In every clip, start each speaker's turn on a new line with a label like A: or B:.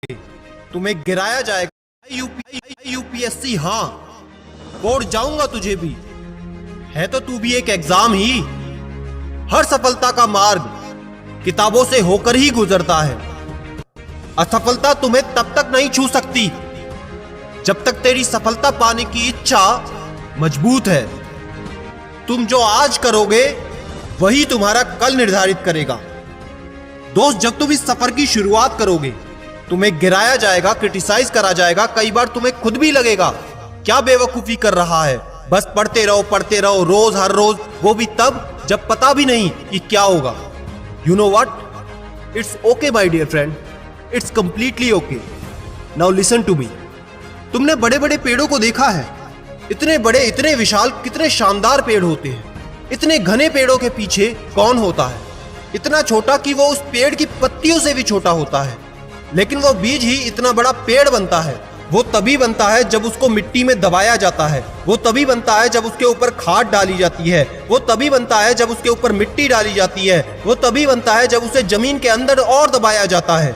A: तुम्हें गिराया जाएगा। यूपीएससी, हाँ कोर्ट जाऊंगा तुझे भी, है तो तू भी एक एग्जाम ही। हर सफलता का मार्ग किताबों से होकर ही गुजरता है। असफलता तुम्हें तब तक नहीं छू सकती जब तक तेरी सफलता पाने की इच्छा मजबूत है। तुम जो आज करोगे वही तुम्हारा कल निर्धारित करेगा। दोस्त, जब तुम इस सफर की शुरुआत करोगे तुम्हें गिराया जाएगा, क्रिटिसाइज करा जाएगा। कई बार तुम्हें खुद भी लगेगा क्या बेवकूफी कर रहा है, बस पढ़ते रहो रोज हर रोज, वो भी तब जब पता भी नहीं कि क्या होगा। You know what, it's okay my dear friend, it's completely okay. Now listen to me. तुमने बड़े बड़े पेड़ों को देखा है, इतने बड़े, इतने विशाल, कितने शानदार पेड़ होते हैं। इतने घने पेड़ों के पीछे कौन होता है? इतना छोटा कि वो उस पेड़ की पत्तियों से भी छोटा होता है। लेकिन वो बीज ही इतना बड़ा पेड़ बनता है। वो तभी बनता है जब उसको मिट्टी में दबाया जाता है। वो तभी बनता है जब उसके ऊपर खाद डाली जाती है। वो तभी बनता है जब उसके ऊपर मिट्टी डाली जाती है। वो तभी बनता है जब उसे जमीन के अंदर और दबाया जाता है।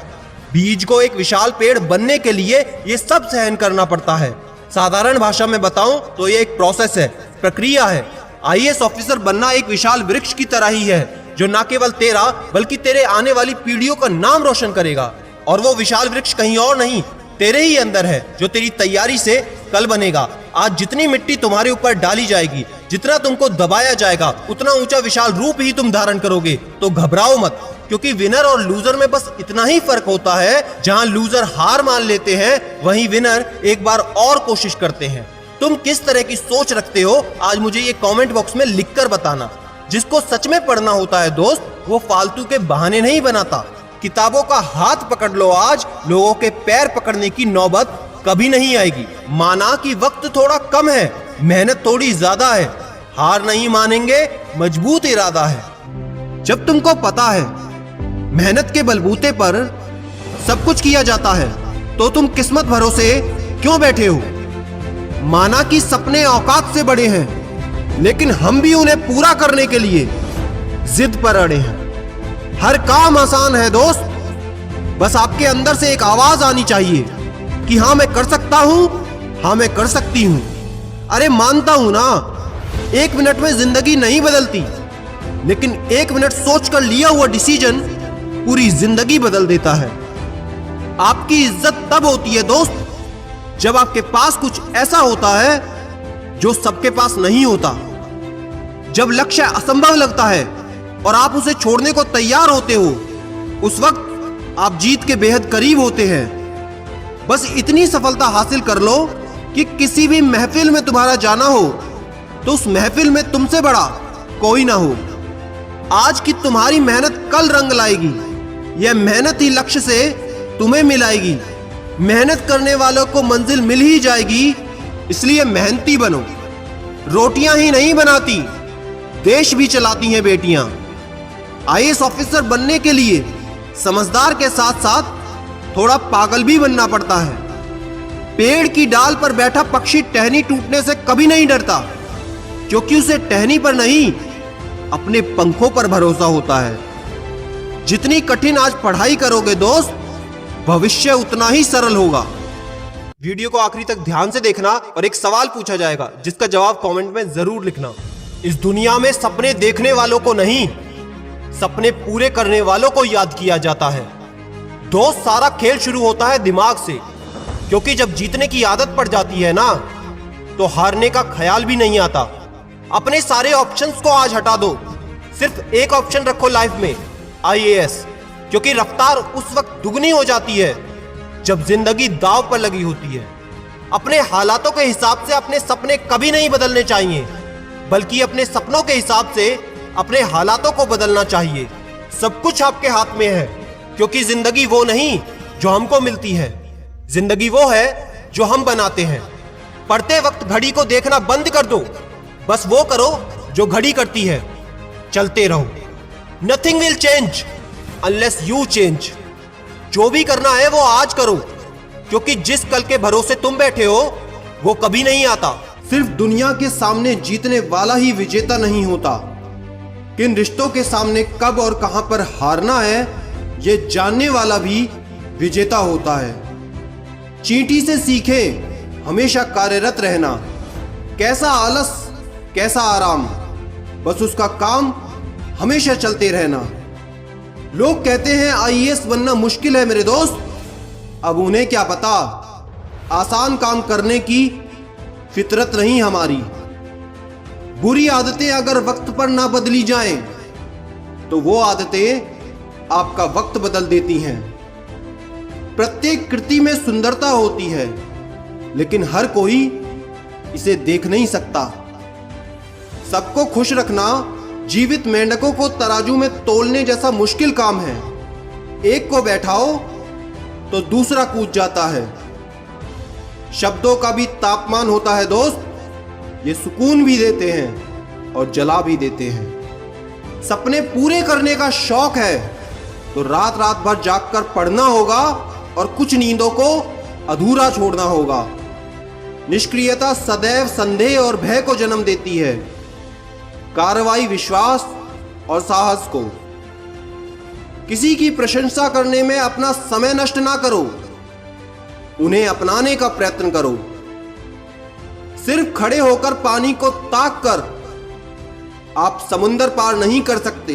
A: बीज को एक विशाल पेड़ बनने के लिए ये सब सहन करना पड़ता है। साधारण भाषा में बताऊं तो ये एक प्रोसेस है, प्रक्रिया है। आईएएस ऑफिसर बनना एक विशाल वृक्ष की तरह ही है जो न केवल तेरा बल्कि तेरे आने वाली पीढ़ियों का नाम रोशन करेगा। और वो विशाल वृक्ष कहीं और नहीं, तेरे ही अंदर है, जो तेरी तैयारी से कल बनेगा। आज जितनी मिट्टी तुम्हारे ऊपर डाली जाएगी, जितना तुमको दबाया जाएगा, उतना ऊंचा विशाल रूप ही तुम धारण करोगे। तो घबराओ मत, क्योंकि विनर और लूजर में बस इतना ही फर्क होता है। जहां लूजर हार मान लेते हैं, वहीं विनर एक बार और कोशिश करते हैं। तुम किस तरह की सोच रखते हो, आज मुझे ये कमेंट बॉक्स में लिखकर बताना। जिसको सच में पढ़ना होता है दोस्त, वो फालतू के बहाने नहीं बनाता। किताबों का हाथ पकड़ लो आज, लोगों के पैर पकड़ने की नौबत कभी नहीं आएगी। माना कि वक्त थोड़ा कम है, मेहनत थोड़ी ज्यादा है, हार नहीं मानेंगे, मजबूत इरादा है। जब तुमको पता है मेहनत के बलबूते पर सब कुछ किया जाता है, तो तुम किस्मत भरोसे क्यों बैठे हो? माना कि सपने औकात से बड़े हैं, लेकिन हम भी उन्हें पूरा करने के लिए जिद पर अड़े हैं। हर काम आसान है दोस्त, बस आपके अंदर से एक आवाज आनी चाहिए कि हाँ मैं कर सकता हूं, हाँ मैं कर सकती हूं। अरे मानता हूं ना, 1 मिनट में जिंदगी नहीं बदलती, लेकिन 1 मिनट सोचकर लिया हुआ डिसीजन पूरी जिंदगी बदल देता है। आपकी इज्जत तब होती है दोस्त, जब आपके पास कुछ ऐसा होता है जो सबके पास नहीं होता। जब लक्ष्य असंभव लगता है और आप उसे छोड़ने को तैयार होते हो, उस वक्त आप जीत के बेहद करीब होते हैं। बस इतनी सफलता हासिल कर लो कि किसी भी महफिल में तुम्हारा जाना हो तो उस महफिल में तुमसे बड़ा कोई ना हो। आज की तुम्हारी मेहनत कल रंग लाएगी। यह मेहनत ही लक्ष्य से तुम्हें मिलाएगी। मेहनत करने वालों को मंजिल मिल ही जाएगी, इसलिए मेहनती बनो। रोटियां ही नहीं बनाती, देश भी चलाती हैं बेटियां। आईएएस ऑफिसर बनने के लिए समझदार के साथ साथ थोड़ा पागल भी बनना पड़ता है। पेड़ की डाल पर बैठा पक्षी टहनी टूटने से कभी नहीं डरता, क्योंकि उसे टहनी पर नहीं, अपने पंखों पर भरोसा होता है। जितनी कठिन आज पढ़ाई करोगे दोस्त, भविष्य उतना ही सरल होगा। वीडियो को आखिरी तक ध्यान से देखना और एक सवाल पूछा जाएगा जिसका जवाब कमेंट में जरूर लिखना। इस दुनिया में सपने देखने वालों को नहीं, सपने पूरे करने वालों को याद किया जाता है। दोस्त, सारा खेल शुरू होता है दिमाग से, क्योंकि जब जीतने की आदत पड़ जाती है ना, तो हारने का ख्याल भी नहीं आता। अपने सारे ऑप्शंस को आज हटा दो, सिर्फ एक ऑप्शन रखो लाइफ में, आईएएस। क्योंकि रफ्तार उस वक्त दुगनी हो जाती है जब जिंदगी दांव पर लगी होती है। अपने हालातों के हिसाब से अपने सपने कभी नहीं बदलने चाहिए, बल्कि अपने सपनों के हिसाब से अपने हालातों को बदलना चाहिए। सब कुछ आपके हाथ में है, क्योंकि जिंदगी वो नहीं जो हमको मिलती है, जिंदगी वो है जो हम बनाते हैं। पढ़ते वक्त घड़ी को देखना बंद कर दो, बस वो करो जो घड़ी करती है। चलते रहो, nothing will change unless you change. जो भी करना है वो आज करो, क्योंकि जिस कल के भरोसे तुम बैठे हो वो कभी नहीं आता। सिर्फ दुनिया के सामने जीतने वाला ही विजेता नहीं होता, किन रिश्तों के सामने कब और कहां पर हारना है ये जानने वाला भी विजेता होता है। चींटी से सीखें हमेशा कार्यरत रहना। कैसा आलस, कैसा आराम, बस उसका काम हमेशा चलते रहना। लोग कहते हैं आईएएस बनना मुश्किल है मेरे दोस्त। अब उन्हें क्या पता, आसान काम करने की फितरत नहीं हमारी। बुरी आदतें अगर वक्त पर ना बदली जाएं, तो वो आदतें आपका वक्त बदल देती हैं। प्रत्येक कृति में सुंदरता होती है, लेकिन हर कोई इसे देख नहीं सकता। सबको खुश रखना जीवित मेंढकों को तराजू में तोलने जैसा मुश्किल काम है। एक को बैठाओ तो दूसरा कूद जाता है। शब्दों का भी तापमान होता है दोस्त। ये सुकून भी देते हैं और जला भी देते हैं। सपने पूरे करने का शौक है तो रात रात भर जागकर पढ़ना होगा और कुछ नींदों को अधूरा छोड़ना होगा। निष्क्रियता सदैव संदेह और भय को जन्म देती है, कार्रवाई विश्वास और साहस को। किसी की प्रशंसा करने में अपना समय नष्ट ना करो, उन्हें अपनाने का प्रयत्न करो। सिर्फ खड़े होकर पानी को ताक कर आप समुंदर पार नहीं कर सकते।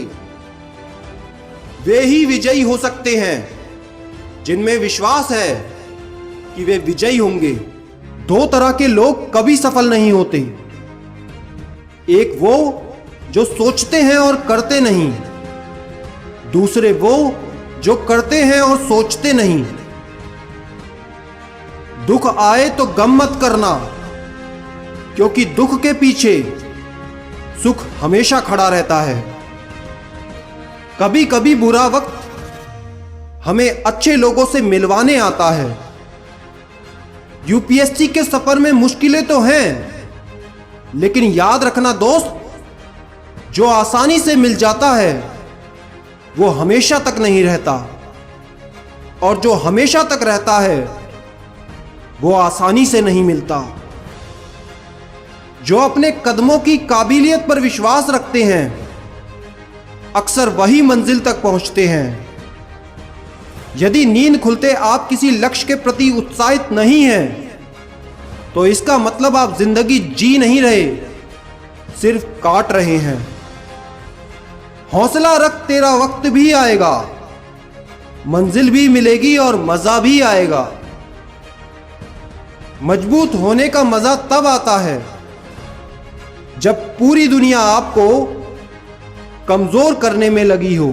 A: वे ही विजयी हो सकते हैं जिनमें विश्वास है कि वे विजयी होंगे। दो तरह के लोग कभी सफल नहीं होते। एक वो जो सोचते हैं और करते नहीं, दूसरे वो जो करते हैं और सोचते नहीं। दुख आए तो गम मत करना, क्योंकि दुख के पीछे सुख हमेशा खड़ा रहता है। कभी कभी बुरा वक्त हमें अच्छे लोगों से मिलवाने आता है। यूपीएससी के सफर में मुश्किलें तो हैं, लेकिन याद रखना दोस्त, जो आसानी से मिल जाता है वो हमेशा तक नहीं रहता, और जो हमेशा तक रहता है वो आसानी से नहीं मिलता। जो अपने कदमों की काबिलियत पर विश्वास रखते हैं अक्सर वही मंजिल तक पहुंचते हैं। यदि नींद खुलते आप किसी लक्ष्य के प्रति उत्साहित नहीं हैं, तो इसका मतलब आप जिंदगी जी नहीं रहे, सिर्फ काट रहे हैं। हौसला रख, तेरा वक्त भी आएगा, मंजिल भी मिलेगी और मजा भी आएगा। मजबूत होने का मजा तब आता है जब पूरी दुनिया आपको कमजोर करने में लगी हो।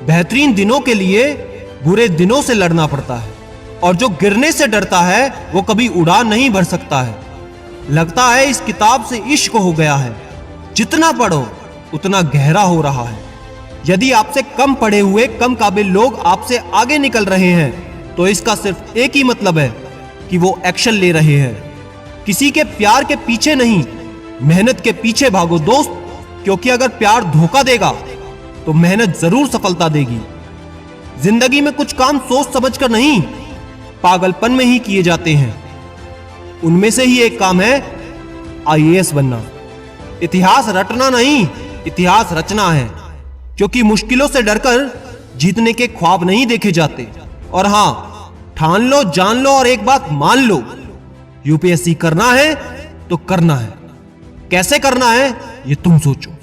B: बेहतरीन दिनों के लिए बुरे दिनों से लड़ना पड़ता है, और जो गिरने से डरता है वो कभी उड़ान नहीं भर सकता है। लगता है इस किताब से इश्क हो गया है, जितना पढ़ो उतना गहरा हो रहा है। यदि आपसे कम पढ़े हुए कम काबिल लोग आपसे आगे निकल रहे हैं, तो इसका सिर्फ एक ही मतलब है कि वो एक्शन ले रहे हैं। किसी के प्यार के पीछे नहीं, मेहनत के पीछे भागो दोस्त, क्योंकि अगर प्यार धोखा देगा तो मेहनत जरूर सफलता देगी। जिंदगी में कुछ काम सोच समझकर नहीं, पागलपन में ही किए जाते हैं। उनमें से ही एक काम है आईएएस बनना। इतिहास रटना नहीं, इतिहास रचना है, क्योंकि मुश्किलों से डरकर जीतने के ख्वाब नहीं देखे जाते। और हां, ठान लो, जान लो और एक बात मान लो, यूपीएससी करना है तो करना है। कैसे करना है ये तुम सोचो।